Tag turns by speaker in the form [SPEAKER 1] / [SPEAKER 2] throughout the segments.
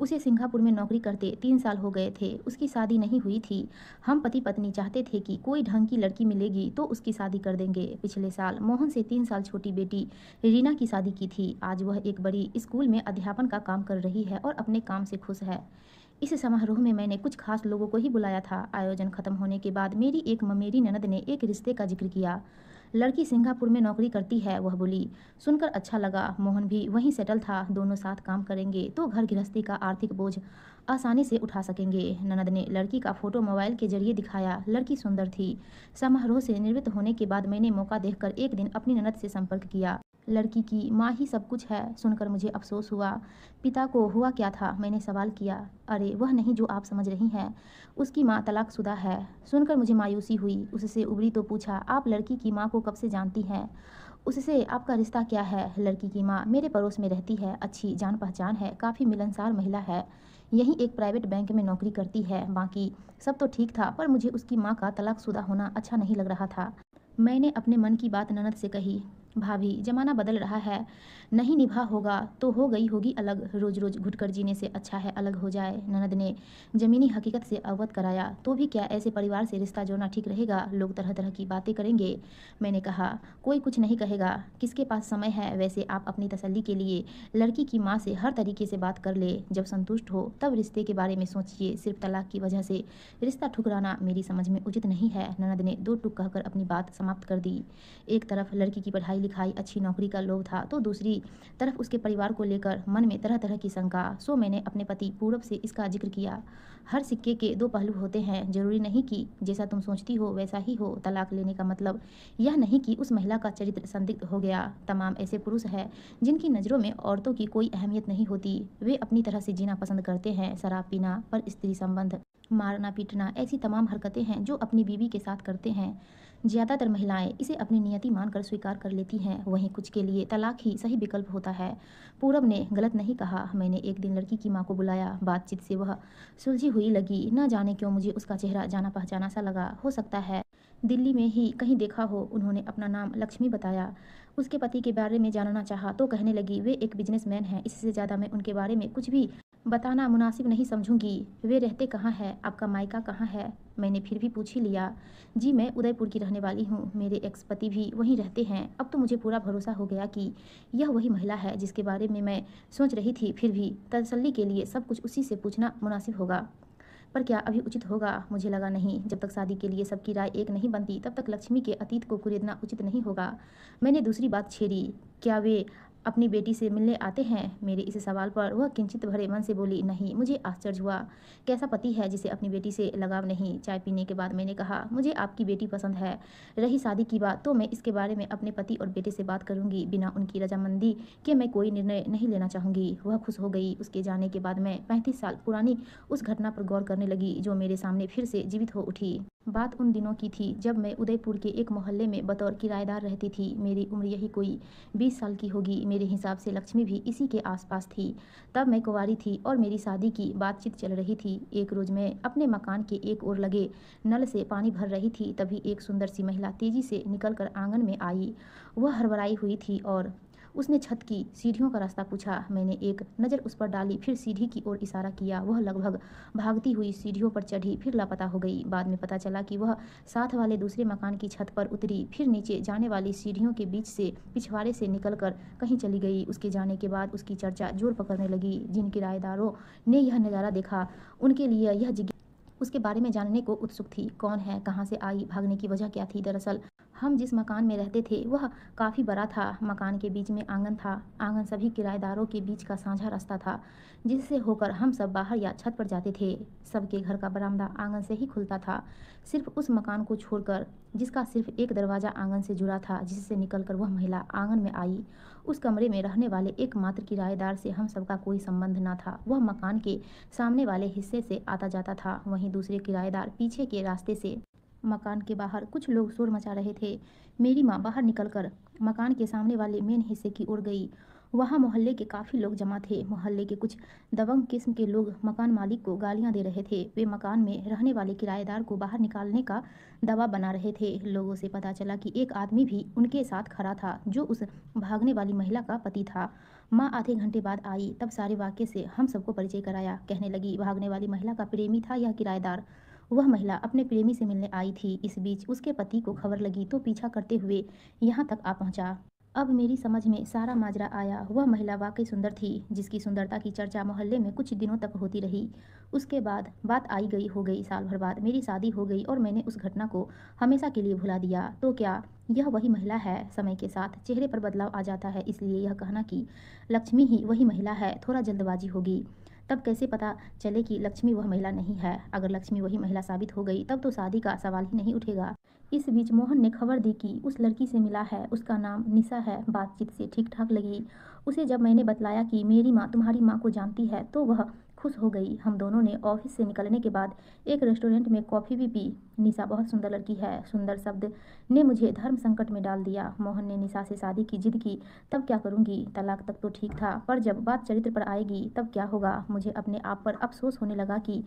[SPEAKER 1] उसे सिंगापुर में नौकरी करते 3 साल हो गए थे। उसकी शादी नहीं हुई थी। हम पति पत्नी चाहते थे कि कोई ढंग की लड़की मिलेगी तो उसकी शादी कर देंगे। पिछले साल मोहन से 3 साल छोटी बेटी रीना की शादी की थी। आज वह एक बड़ी स्कूल में अध्यापन का काम कर रही है और अपने काम से खुश है। इस समारोह में मैंने कुछ खास लोगों को ही बुलाया था। आयोजन खत्म होने के बाद मेरी एक ममेरी ननद ने एक रिश्ते का जिक्र किया। लड़की सिंगापुर में नौकरी करती है, वह बोली। सुनकर अच्छा लगा। मोहन भी वहीं सेटल था। दोनों साथ काम करेंगे तो घर गृहस्थी का आर्थिक बोझ आसानी से उठा सकेंगे। ननद ने लड़की का फोटो मोबाइल के जरिए दिखाया। लड़की सुंदर थी। समारोह से निवृत्त होने के बाद मैंने मौका देखकर एक दिन अपनी ननद से संपर्क किया। लड़की की माँ ही सब कुछ है। सुनकर मुझे अफसोस हुआ। पिता को हुआ क्या था, मैंने सवाल किया। अरे वह नहीं जो आप समझ रही हैं। उसकी माँ तलाकशुदा है। सुनकर मुझे मायूसी हुई। उससे उबरी तो पूछा, आप लड़की की माँ को कब से जानती हैं? उससे आपका रिश्ता क्या है? लड़की की माँ मेरे पड़ोस में रहती है। अच्छी जान पहचान है। काफ़ी मिलनसार महिला है। यहीं एक प्राइवेट बैंक में नौकरी करती है। बाकी सब तो ठीक था, पर मुझे उसकी माँ का तलाकशुदा होना अच्छा नहीं लग रहा था। मैंने अपने मन की बात ननद से कही। भाभी, जमाना बदल रहा है। नहीं निभा होगा तो हो गई होगी अलग। रोज रोज घुटकर जीने से अच्छा है अलग हो जाए। ननद ने जमीनी हकीकत से अवगत कराया। तो भी क्या ऐसे परिवार से रिश्ता जोड़ना ठीक रहेगा? लोग तरह तरह की बातें करेंगे। मैंने कहा, कोई कुछ नहीं कहेगा। किसके पास समय है? वैसे आप अपनी तसल्ली के लिए लड़की की माँ से हर तरीके से बात कर ले। जब संतुष्ट हो तब रिश्ते के बारे में सोचिए। सिर्फ तलाक की वजह से रिश्ता ठुकराना मेरी समझ में उचित नहीं है। ननद ने दो टूक कहकर अपनी बात समाप्त कर दी। एक तरफ लड़की की पढ़ाई लिखाई, अच्छी नौकरी का लोभ था, तो दूसरी तरफ उसके परिवार को लेकर मन में तरह तरह की शंका। सो मैंने अपने पति पूरब से इसका जिक्र किया। हर सिक्के के दो पहलू होते हैं। जरूरी नहीं कि जैसा तुम सोचती हो वैसा ही हो। तलाक लेने का मतलब यह नहीं कि उस महिला का चरित्र संदिग्ध हो गया। तमाम ऐसे पुरुष हैं जिनकी नज़रों में औरतों की कोई अहमियत नहीं होती। वे अपनी तरह से जीना पसंद करते हैं। शराब पीना, पर स्त्री संबंध, मारना पीटना, ऐसी तमाम हरकतें हैं जो अपनी बीवी के साथ करते हैं। ज़्यादातर महिलाएं इसे अपनी नियति मानकर स्वीकार कर लेती हैं। वहीं कुछ के लिए तलाक ही सही विकल्प होता है। पूरब ने गलत नहीं कहा। मैंने एक दिन लड़की की माँ को बुलाया। बातचीत से वह सुलझी हुई लगी। न जाने क्यों मुझे उसका चेहरा जाना पहचाना सा लगा। हो सकता है दिल्ली में ही कहीं देखा हो। उन्होंने अपना नाम लक्ष्मी बताया। उसके पति के बारे में जानना चाहा तो कहने लगी, वे एक बिजनेसमैन हैं। इससे ज़्यादा मैं उनके बारे में कुछ भी बताना मुनासिब नहीं समझूंगी। वे रहते कहाँ हैं? आपका मायका कहाँ है? मैंने फिर भी पूछ ही लिया। जी, मैं उदयपुर की रहने वाली हूँ। मेरे एक्स पति भी वहीं रहते हैं। अब तो मुझे पूरा भरोसा हो गया कि यह वही महिला है जिसके बारे में मैं सोच रही थी। फिर भी तसल्ली के लिए सब कुछ उसी से पूछना मुनासिब होगा। पर क्या अभी उचित होगा? मुझे लगा नहीं। जब तक शादी के लिए सबकी राय एक नहीं बनती तब तक लक्ष्मी के अतीत को कुरेदना उचित नहीं होगा। मैंने दूसरी बात छेड़ी। क्या वे अपनी बेटी से मिलने आते हैं? मेरे इस सवाल पर वह किंचित भरे मन से बोली, नहीं। मुझे आश्चर्य हुआ। कैसा पति है जिसे अपनी बेटी से लगाव नहीं? चाय पीने के बाद मैंने कहा, मुझे आपकी बेटी पसंद है। रही शादी की बात तो मैं इसके बारे में अपने पति और बेटे से बात करूंगी। बिना उनकी रजामंदी के मैं कोई निर्णय नहीं लेना चाहूंगी। वह खुश हो गई। उसके जाने के बाद मैं 35 साल पुरानी उस घटना पर गौर करने लगी जो मेरे सामने फिर से जीवित हो उठी। बात उन दिनों की थी जब मैं उदयपुर के एक मोहल्ले में बतौर किराएदार रहती थी। मेरी उम्र यही कोई 20 साल की होगी। मेरे हिसाब से लक्ष्मी भी इसी के आसपास थी। तब मैं कुंवारी थी और मेरी शादी की बातचीत चल रही थी। एक रोज मैं अपने मकान के एक ओर लगे नल से पानी भर रही थी। तभी एक सुंदर सी महिला तेजी से निकलकर आंगन में आई। वह हड़बड़ाई हुई थी और उसने छत की सीढ़ियों का रास्ता पूछा। मैंने एक नज़र उस पर डाली, फिर सीढ़ी की ओर इशारा किया। वह लगभग भागती हुई सीढ़ियों पर चढ़ी, फिर लापता हो गई। बाद में पता चला कि वह साथ वाले दूसरे मकान की छत पर उतरी, फिर नीचे जाने वाली सीढ़ियों के बीच से पिछवाड़े से निकलकर कहीं चली गई। उसके जाने के बाद उसकी चर्चा जोर पकड़ने लगी। जिन किराएदारों ने यह नज़ारा देखा उनके लिए यह जिज्ञासा उसके बारे में जानने को उत्सुक थी। कौन है? कहाँ से आई? भागने की वजह क्या थी? दरअसल हम जिस मकान में रहते थे वह काफ़ी बड़ा था। मकान के बीच में आंगन था। आंगन सभी किराएदारों के बीच का साझा रास्ता था जिससे होकर हम सब बाहर या छत पर जाते थे। सबके घर का बरामदा आंगन से ही खुलता था, सिर्फ उस मकान को छोड़कर जिसका सिर्फ एक दरवाज़ा आंगन से जुड़ा था, जिससे निकलकर वह महिला आंगन में आई। उस कमरे में रहने वाले एकमात्र किराएदार से हम सबका कोई संबंध न था। वह मकान के सामने वाले हिस्से से आता जाता था। वहीं दूसरे किराएदार पीछे के रास्ते से। मकान के बाहर कुछ लोग शोर मचा रहे थे। मेरी माँ बाहर निकलकर मकान के सामने वाले मेन हिस्से की ओर गई। वहाँ मोहल्ले के काफ़ी लोग जमा थे। मोहल्ले के कुछ दबंग किस्म के लोग मकान मालिक को गालियाँ दे रहे थे। वे मकान में रहने वाले किराएदार को बाहर निकालने का दबाव बना रहे थे। लोगों से पता चला कि एक आदमी भी उनके साथ खड़ा था जो उस भागने वाली महिला का पति था। माँ आधे घंटे बाद आई, तब सारे वाक्य से हम सबको परिचय कराया। कहने लगी, भागने वाली महिला का प्रेमी था यह किराएदार। वह महिला अपने प्रेमी से मिलने आई थी। इस बीच उसके पति को खबर लगी तो पीछा करते हुए यहाँ तक आ पहुँचा। अब मेरी समझ में सारा माजरा आया। वह महिला वाकई सुंदर थी, जिसकी सुंदरता की चर्चा मोहल्ले में कुछ दिनों तक होती रही। उसके बाद बात आई गई हो गई। साल भर बाद मेरी शादी हो गई और मैंने उस घटना को हमेशा के लिए भुला दिया। तो क्या यह वही महिला है? समय के साथ चेहरे पर बदलाव आ जाता है, इसलिए यह कहना कि लक्ष्मी ही वही महिला है थोड़ा जल्दबाजी होगी। तब कैसे पता चले कि लक्ष्मी वह महिला नहीं है? अगर लक्ष्मी वही महिला साबित हो गई तब तो शादी का सवाल ही नहीं उठेगा। इस बीच मोहन ने खबर दी कि उस लड़की से मिला है, उसका नाम निशा है। बातचीत से ठीक ठाक लगी। उसे जब मैंने बतलाया कि मेरी माँ तुम्हारी माँ को जानती है तो वह खुश हो गई। हम दोनों ने ऑफिस से निकलने के बाद एक रेस्टोरेंट में कॉफ़ी भी पी। निशा बहुत सुंदर लड़की है। सुंदर शब्द ने मुझे धर्म संकट में डाल दिया। मोहन ने निशा से शादी की जिद की। तब क्या करूंगी? तलाक तक तो ठीक था, पर जब बात चरित्र पर आएगी तब क्या होगा? मुझे अपने आप पर अफसोस होने लगा कि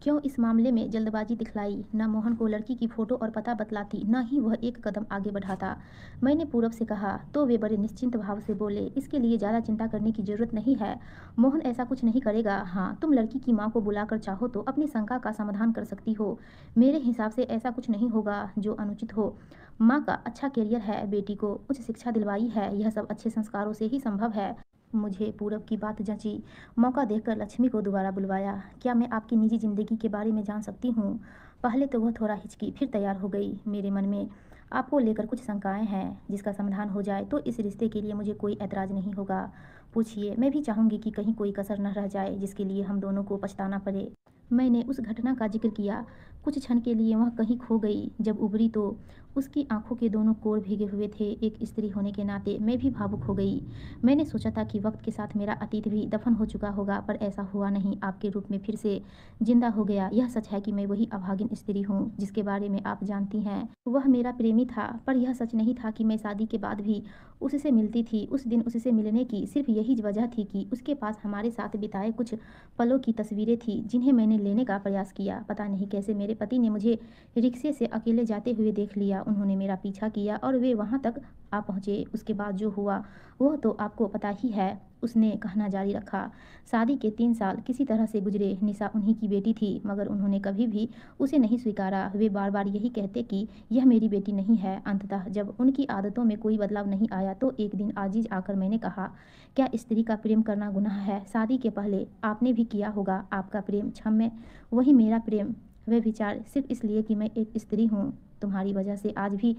[SPEAKER 1] क्यों इस मामले में जल्दबाजी दिखलाई। न मोहन को लड़की की फोटो और पता बतलाती, न ही वह एक कदम आगे बढ़ाता। मैंने पूरब से कहा तो वे बड़े निश्चिंत भाव से बोले, इसके लिए ज़्यादा चिंता करने की जरूरत नहीं है। मोहन ऐसा कुछ नहीं करेगा। हाँ, तुम लड़की की माँ को बुलाकर चाहो तो अपनी शंका का समाधान कर सकती हो। मेरे हिसाब से ऐसा कुछ नहीं होगा जो अनुचित हो। माँ का अच्छा करियर है, बेटी को उच्च शिक्षा दिलवाई है, यह सब अच्छे संस्कारों से ही संभव है। मुझे पूरब की बात जंची। मौका देखकर लक्ष्मी को दोबारा बुलवाया। क्या मैं आपकी निजी जिंदगी के बारे में जान सकती हूँ? पहले तो वह थोड़ा हिचकी, फिर तैयार हो गई। मेरे मन में आपको लेकर कुछ शंकाएं हैं, जिसका समाधान हो जाए तो इस रिश्ते के लिए मुझे कोई ऐतराज नहीं होगा। पूछिए, मैं भी चाहूँगी कि कहीं कोई कसर न रह जाए जिसके लिए हम दोनों को पछताना पड़े। मैंने उस घटना का जिक्र किया। कुछ क्षण के लिए वह कहीं खो गई। जब उभरी तो उसकी आंखों के दोनों कोर भीगे हुए थे। एक स्त्री होने के नाते मैं भी भावुक हो गई। मैंने सोचा था कि वक्त के साथ मेरा अतीत भी दफन हो चुका होगा, पर ऐसा हुआ नहीं। आपके रूप में फिर से जिंदा हो गया। यह सच है कि मैं वही अभागिन स्त्री हूँ जिसके बारे में आप जानती हैं। वह मेरा प्रेमी था, पर यह सच नहीं था कि मैं शादी के बाद भी उससे मिलती थी। उस दिन उससे मिलने की सिर्फ यही वजह थी कि उसके पास हमारे साथ बिताए कुछ पलों की तस्वीरें थी, जिन्हें मैंने लेने का प्रयास किया। पता नहीं कैसे मेरे पति ने मुझे रिक्शे से अकेले जाते हुए देख लिया। उन्होंने मेरा पीछा किया और वे वहां तक आ पहुंचे। उसके बाद जो हुआ वह तो आपको पता ही है। उसने कहना जारी रखा। शादी के 3 साल किसी तरह से गुजरे। निशा उन्हीं की बेटी थी, मगर उन्होंने कभी भी उसे नहीं स्वीकारा। वे बार बार यही कहते कि यह मेरी बेटी नहीं है। अंततः जब उनकी आदतों में कोई बदलाव नहीं आया तो एक दिन आजीज आकर मैंने कहा, क्या स्त्री का प्रेम करना गुनाह है? शादी के पहले आपने भी किया होगा। आपका प्रेम क्षम्य, वही मेरा प्रेम वे विचार सिर्फ इसलिए कि मैं एक स्त्री हूँ। तुम्हारी वजह से आज भी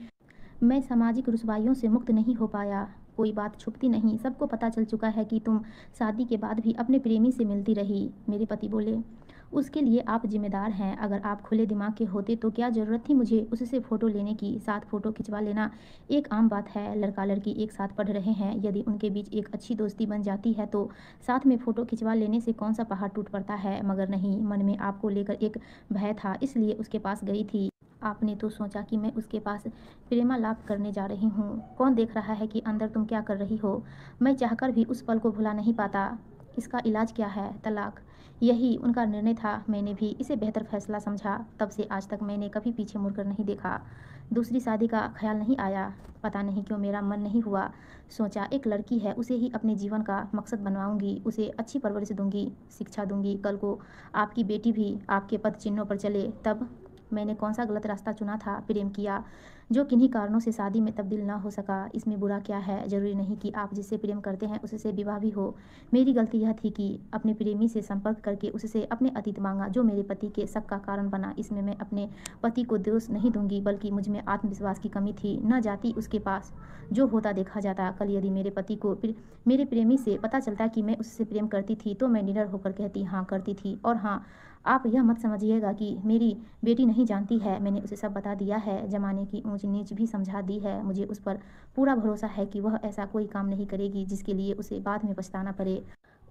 [SPEAKER 1] मैं सामाजिक रुसवाइयों से मुक्त नहीं हो पाया। कोई बात छुपती नहीं, सबको पता चल चुका है कि तुम शादी के बाद भी अपने प्रेमी से मिलती रही। मेरे पति बोले, उसके लिए आप जिम्मेदार हैं। अगर आप खुले दिमाग के होते तो क्या ज़रूरत थी मुझे उससे फ़ोटो लेने की? साथ फ़ोटो खिंचवा लेना एक आम बात है। लड़का लड़की एक साथ पढ़ रहे हैं, यदि उनके बीच एक अच्छी दोस्ती बन जाती है तो साथ में फ़ोटो खिंचवा लेने से कौन सा पहाड़ टूट पड़ता है। मगर नहीं, मन में आपको लेकर एक भय था, इसलिए उसके पास गई थी। आपने तो सोचा कि मैं उसके पास प्रेमालाप करने जा रही हूँ। कौन देख रहा है कि अंदर तुम क्या कर रही हो? मैं चाहकर भी उस पल को भुला नहीं पाता। इसका इलाज क्या है? तलाक। यही उनका निर्णय था। मैंने भी इसे बेहतर फैसला समझा। तब से आज तक मैंने कभी पीछे मुड़कर नहीं देखा। दूसरी शादी का ख्याल नहीं आया। पता नहीं क्यों मेरा मन नहीं हुआ। सोचा एक लड़की है, उसे ही अपने जीवन का मकसद बनवाऊंगी, उसे अच्छी परवरिश दूंगी, शिक्षा दूंगी। कल को आपकी बेटी भी आपके पद चिन्हों पर चले। तब मैंने कौन सा गलत रास्ता चुना था? प्रेम किया जो किन्हीं कारणों से शादी में तब्दील ना हो सका। इसमें बुरा क्या है? जरूरी नहीं कि आप जिससे प्रेम करते हैं उससे विवाह भी हो। मेरी गलती यह थी कि अपने प्रेमी से संपर्क करके उससे अपने अतीत मांगा, जो मेरे पति के शक का कारण बना। इसमें मैं अपने पति को दोष नहीं दूंगी, बल्कि मुझ में आत्मविश्वास की कमी थी। न जाती उसके पास, जो होता देखा जाता। कल यदि मेरे पति को मेरे प्रेमी से पता चलता कि मैं उससे प्रेम करती थी तो मैं निडर होकर कहती, हाँ करती थी। और हाँ, आप यह मत समझिएगा कि मेरी बेटी नहीं जानती है। मैंने उसे सब बता दिया है, जमाने की ऊंच नीच भी समझा दी है। मुझे उस पर पूरा भरोसा है कि वह ऐसा कोई काम नहीं करेगी जिसके लिए उसे बाद में पछताना पड़े।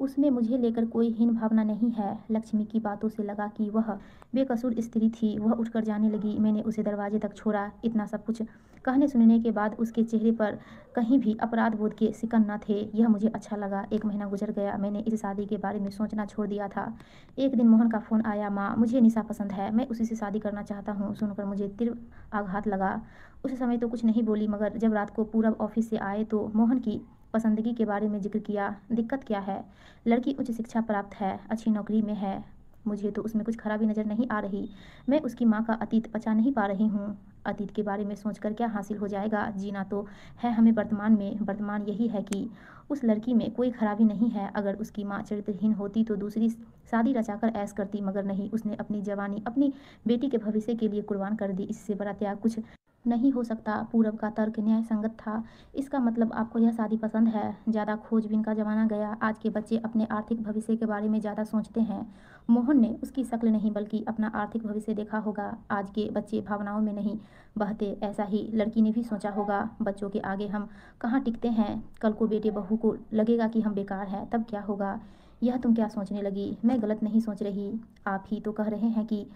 [SPEAKER 1] उसमें मुझे लेकर कोई हीन भावना नहीं है। लक्ष्मी की बातों से लगा कि वह बेकसूर स्त्री थी। वह उठकर जाने लगी। मैंने उसे दरवाजे तक छोड़ा। इतना सब कुछ कहने सुनने के बाद उसके चेहरे पर कहीं भी अपराध बोध के सिकन न थे। यह मुझे अच्छा लगा। 1 महीना गुजर गया। मैंने इस शादी के बारे में सोचना छोड़ दिया था। एक दिन मोहन का फ़ोन आया, माँ मुझे निशा पसंद है, मैं उसी से शादी करना चाहता हूँ। सुनकर मुझे तीव्र आघात लगा। उस समय तो कुछ नहीं बोली, मगर जब रात को पूरब ऑफिस से आए तो मोहन की पसंदगी के बारे में जिक्र किया। दिक्कत क्या है? लड़की उच्च शिक्षा प्राप्त है, अच्छी नौकरी में है, मुझे तो उसमें कुछ खराबी नज़र नहीं आ रही। मैं उसकी माँ का अतीत पचा नहीं पा रही हूँ। अतीत के बारे में सोचकर क्या हासिल हो जाएगा? जीना तो है हमें वर्तमान में। वर्तमान यही है कि उस लड़की में कोई खराबी नहीं है। अगर उसकी माँ चरित्रहीन होती तो दूसरी शादी रचाकर ऐश करती, मगर नहीं, उसने अपनी जवानी अपनी बेटी के भविष्य के लिए कुर्बान कर दी। इससे बड़ा त्याग कुछ नहीं हो सकता। पूरब का तर्क न्याय संगत था। इसका मतलब आपको यह शादी पसंद है? ज़्यादा खोजबीन का जमाना गया। आज के बच्चे अपने आर्थिक भविष्य के बारे में ज़्यादा सोचते हैं। मोहन ने उसकी शक्ल नहीं बल्कि अपना आर्थिक भविष्य देखा होगा। आज के बच्चे भावनाओं में नहीं बहते, ऐसा ही लड़की ने भी सोचा होगा। बच्चों के आगे हम कहाँ टिकते हैं? कल को बेटे बहू को लगेगा कि हम बेकार हैं, तब क्या होगा? यह तुम क्या सोचने लगी? मैं गलत नहीं सोच रही। आप ही तो कह रहे हैं कि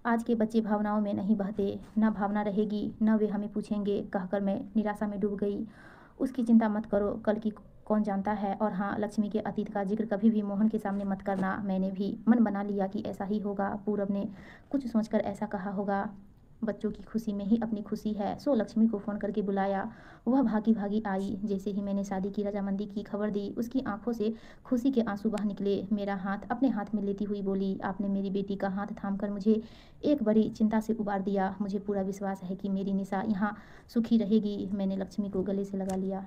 [SPEAKER 1] आज के बच्चे भावनाओं में नहीं बहते। न भावना रहेगी न वे हमें पूछेंगे, कहकर मैं निराशा में डूब गई। उसकी चिंता मत करो, कल की कौन जानता है। और हाँ, लक्ष्मी के अतीत का जिक्र कभी भी मोहन के सामने मत करना। मैंने भी मन बना लिया कि ऐसा ही होगा। पूरब ने कुछ सोचकर ऐसा कहा होगा। बच्चों की खुशी में ही अपनी खुशी है। सो लक्ष्मी को फ़ोन करके बुलाया। वह भागी भागी आई। जैसे ही मैंने शादी की रजामंदी की खबर दी, उसकी आंखों से खुशी के आंसू बह निकले। मेरा हाथ अपने हाथ में लेती हुई बोली, आपने मेरी बेटी का हाथ थामकर मुझे एक बड़ी चिंता से उबार दिया। मुझे पूरा विश्वास है कि मेरी निशा यहाँ सुखी रहेगी। मैंने लक्ष्मी को गले से लगा लिया।